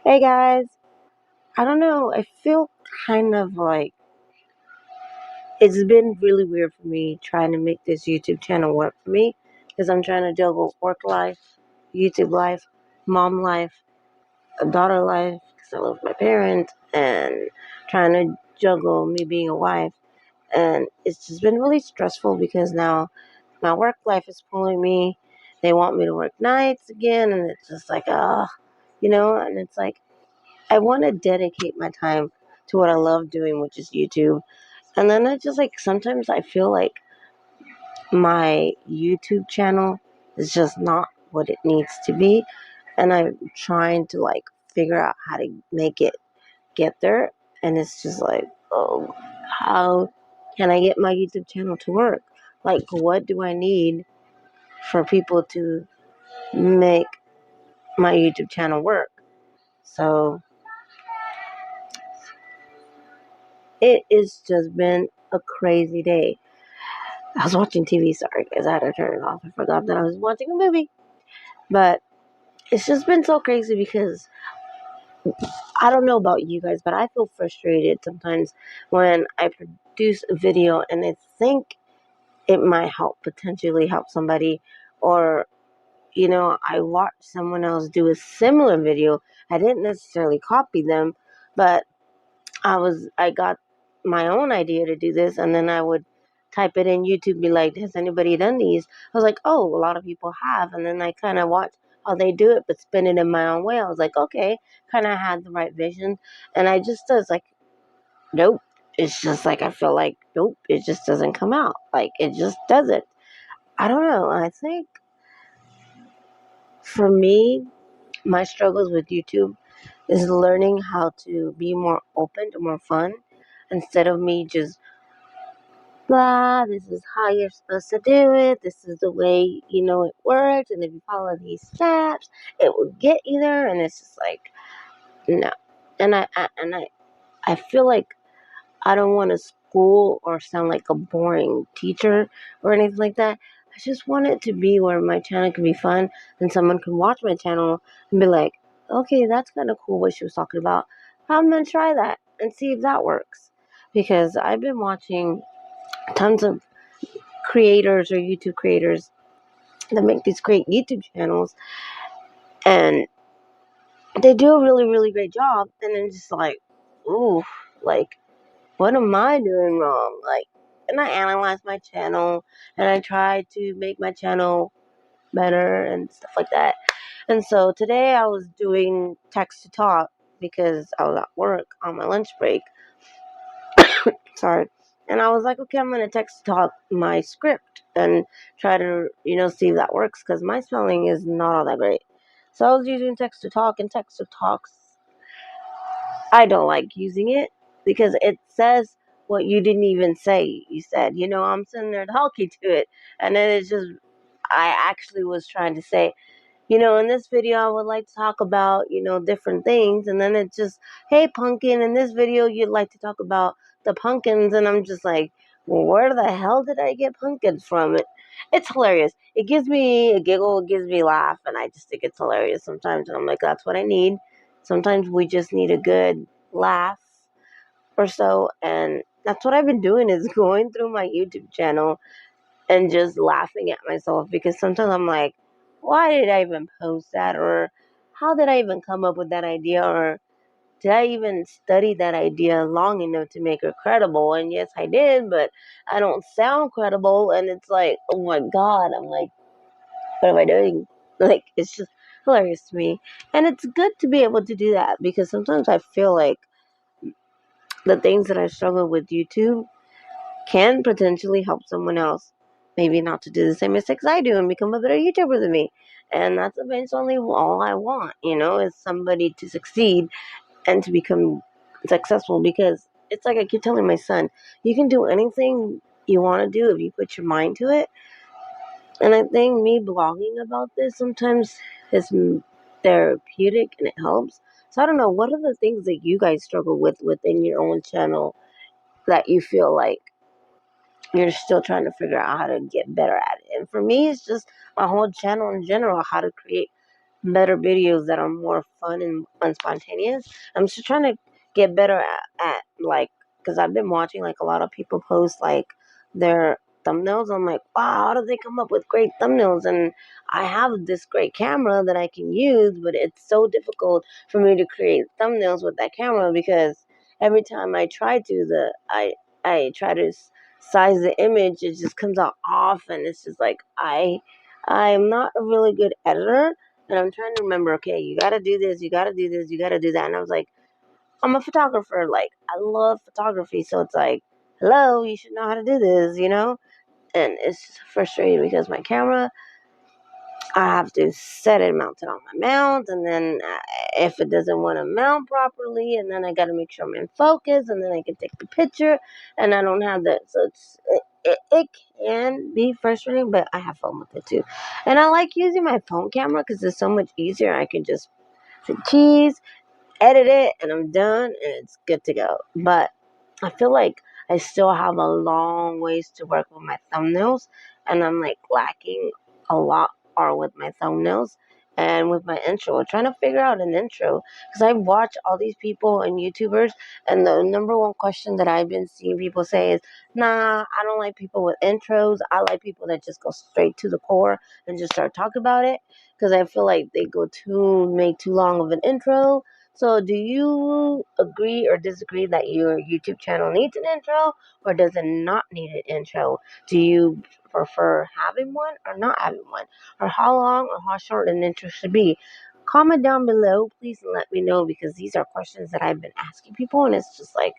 Hey guys, I don't know. I feel kind of like it's been really weird for me trying to make this YouTube channel work for me because I'm trying to juggle work life, YouTube life, mom life, a daughter life because I love my parents, and trying to juggle me being a wife. And it's just been really stressful because now my work life is pulling me. They want me to work nights again, and it's just like, and it's like, I want to dedicate my time to what I love doing, which is YouTube. And then I just like sometimes I feel like my YouTube channel is just not what it needs to be. And I'm trying to like figure out how to make it get there. And it's just like, oh, how can I get my YouTube channel to work? Like, what do I need for people to make my YouTube channel work? So it has just been a crazy day. I was watching TV, sorry guys, I had to turn it off. I forgot that I was watching a movie. But it's just been so crazy because I don't know about you guys, but I feel frustrated sometimes when I produce a video and I think it might potentially help somebody, or I watched someone else do a similar video. I didn't necessarily copy them, but I got my own idea to do this, and then I would type it in YouTube, be like, has anybody done these? I was like, oh, a lot of people have. And then I kind of watched how they do it, but spin it in my own way. I was like, okay, kind of had the right vision. And I just was like, nope. It's just like, I feel like, nope, it just doesn't come out. Like, it just doesn't. I don't know. I think for me, my struggles with YouTube is learning how to be more open to more fun instead of me just blah, this is how you're supposed to do it. This is the way it works. And if you follow these steps, it will get you there. And it's just like, no. And I feel like I don't want to school or sound like a boring teacher or anything like that. I just want it to be where my channel can be fun and someone can watch my channel and be like, okay, that's kind of cool what she was talking about. I'm going to try that and see if that works. Because I've been watching tons of creators or YouTube creators that make these great YouTube channels, and they do a really, really great job. And then just like, ooh, like, what am I doing wrong? Like, and I analyze my channel and I try to make my channel better and stuff like that. And so today I was doing text to talk because I was at work on my lunch break. Sorry. And I was like, okay, I'm going to text to talk my script and try to, see if that works because my spelling is not all that great. So I was using text to talk, and text to talks, I don't like using it because it says what you didn't even say. You said, I'm sitting there talking to it. And then it's just, I actually was trying to say, in this video, I would like to talk about, different things. And then it's just, hey, pumpkin, in this video, you'd like to talk about the pumpkins. And I'm just like, well, where the hell did I get pumpkins from? It's hilarious. It gives me a giggle, it gives me a laugh. And I just think it's hilarious sometimes. And I'm like, that's what I need. Sometimes we just need a good laugh or so. And that's what I've been doing is going through my YouTube channel and just laughing at myself because sometimes I'm like, why did I even post that? Or how did I even come up with that idea? Or did I even study that idea long enough to make it credible? And yes, I did, but I don't sound credible. And it's like, oh my God, I'm like, what am I doing? Like, it's just hilarious to me. And it's good to be able to do that because sometimes I feel like the things that I struggle with YouTube can potentially help someone else, maybe not to do the same mistakes I do and become a better YouTuber than me. And that's eventually all I want, is somebody to succeed and to become successful because it's like I keep telling my son, you can do anything you want to do if you put your mind to it. And I think me blogging about this sometimes is therapeutic and it helps. So I don't know, what are the things that you guys struggle with within your own channel that you feel like you're still trying to figure out how to get better at it? And for me, it's just my whole channel in general, how to create better videos that are more fun and unspontaneous. I'm just trying to get better at like, because I've been watching like a lot of people post like their thumbnails. I'm like, wow, how do they come up with great thumbnails? And I have this great camera that I can use, but it's so difficult for me to create thumbnails with that camera because every time I try to, I try to size the image, it just comes out off, and it's just like I'm not a really good editor, and I'm trying to remember, okay, you gotta do this, you gotta do this, you gotta do that. And I was like, I'm a photographer, like, I love photography, so it's like, hello, you should know how to do this, you know? And it's just frustrating because my camera, I have to set it mounted on my mount, and then if it doesn't want to mount properly, and then I got to make sure I'm in focus, and then I can take the picture, and I don't have that. So it can be frustrating, but I have fun with it too. And I like using my phone camera because it's so much easier. I can just hit keys, edit it, and I'm done, and it's good to go. But I feel like I still have a long ways to work with my thumbnails, and I'm like lacking a lot are with my thumbnails and with my intro. Trying to figure out an intro because I watch all these people and YouTubers, and the number one question that I've been seeing people say is, "Nah, I don't like people with intros. I like people that just go straight to the core and just start talking about it." Because I feel like they make too long of an intro. So, do you agree or disagree that your YouTube channel needs an intro, or does it not need an intro? Do you prefer having one or not having one? Or how long or how short an intro should be? Comment down below, please, and let me know because these are questions that I've been asking people, and it's just like,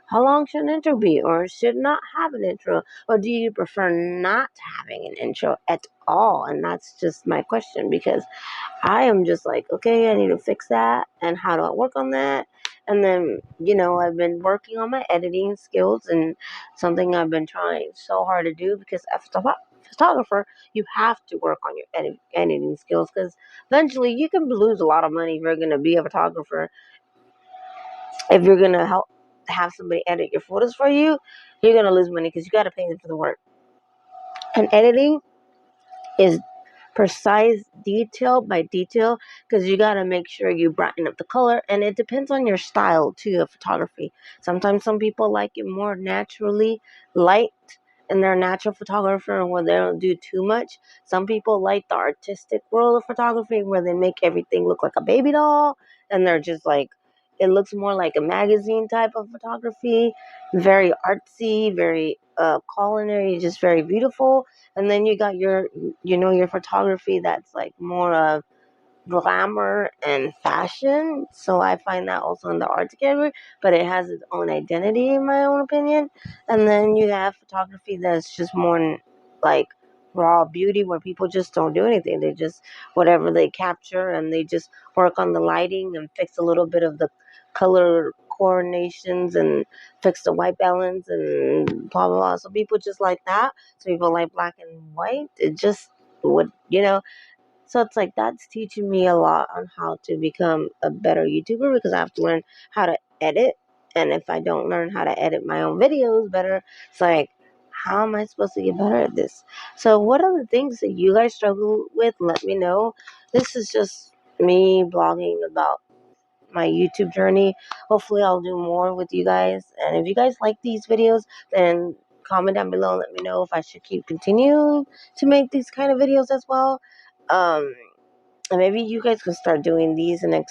how long should an intro be, or should not have an intro, or do you prefer not having an intro at all? And that's just my question because I am just like, okay, I need to fix that. And how do I work on that? And then, I've been working on my editing skills and something I've been trying so hard to do because as a photographer, you have to work on your editing skills because eventually you can lose a lot of money if you're going to be a photographer. If you're going to have somebody edit your photos for you, you're going to lose money because you got to pay them for the work. And editing is precise detail by detail because you got to make sure you brighten up the color, and it depends on your style too of photography. Sometimes some people like it more naturally light and they're a natural photographer where they don't do too much. Some people like the artistic world of photography where they make everything look like a baby doll, and they're just like, it looks more like a magazine type of photography, very artsy, very culinary, just very beautiful. And then you got your photography that's like more of glamour and fashion. So I find that also in the art category, but it has its own identity in my own opinion. And then you have photography that's just more like raw beauty where people just don't do anything. They just whatever they capture and they just work on the lighting and fix a little bit of the color coordinations and fix the white balance and blah blah blah. So people just like that. So people like black and white. It just would so it's like that's teaching me a lot on how to become a better YouTuber because I have to learn how to edit. And if I don't learn how to edit my own videos better, it's like, how am I supposed to get better at this? So, what are the things that you guys struggle with? Let me know. This is just me blogging about my YouTube journey. Hopefully, I'll do more with you guys. And if you guys like these videos, then comment down below and let me know if I should keep continuing to make these kind of videos as well. Um, and maybe you guys can start doing these and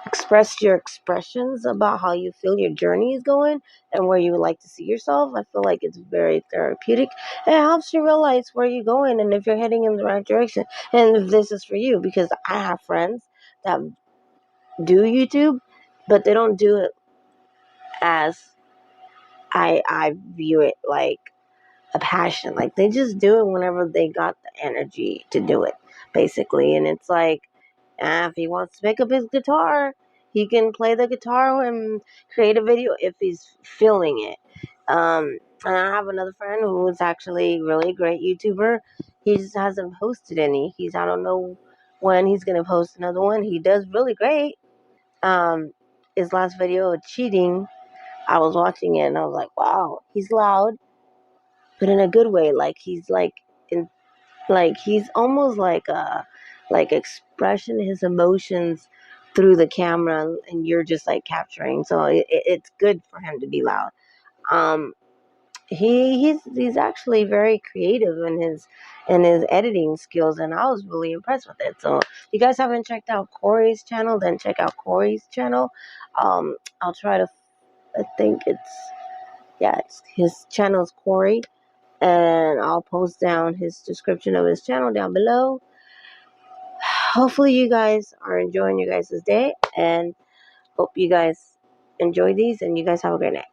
express your expressions about how you feel your journey is going and where you would like to see yourself. I feel like it's very therapeutic. It helps you realize where you're going and if you're heading in the right direction and if this is for you. Because I have friends that do YouTube, but they don't do it as I view it, like a passion. Like they just do it whenever they got the energy to do it, basically. And it's like, if he wants to pick up his guitar, he can play the guitar and create a video if he's feeling it. And I have another friend who is actually really great YouTuber. He just hasn't posted any. I don't know when he's gonna post another one. He does really great. Um, his last video of cheating, I was watching it and I was like, wow, he's loud, but in a good way. Like he's like in, like he's almost like like expression, his emotions through the camera, and you're just like capturing. So it's good for him to be loud. Um, he's actually very creative in his editing skills, and I was really impressed with it. So if you guys haven't checked out Corey's channel, then check out Corey's channel. I'll try to. I think it's his channel's Corey, and I'll post down his description of his channel down below. Hopefully you guys are enjoying your guys' day, and hope you guys enjoy these, and you guys have a great night.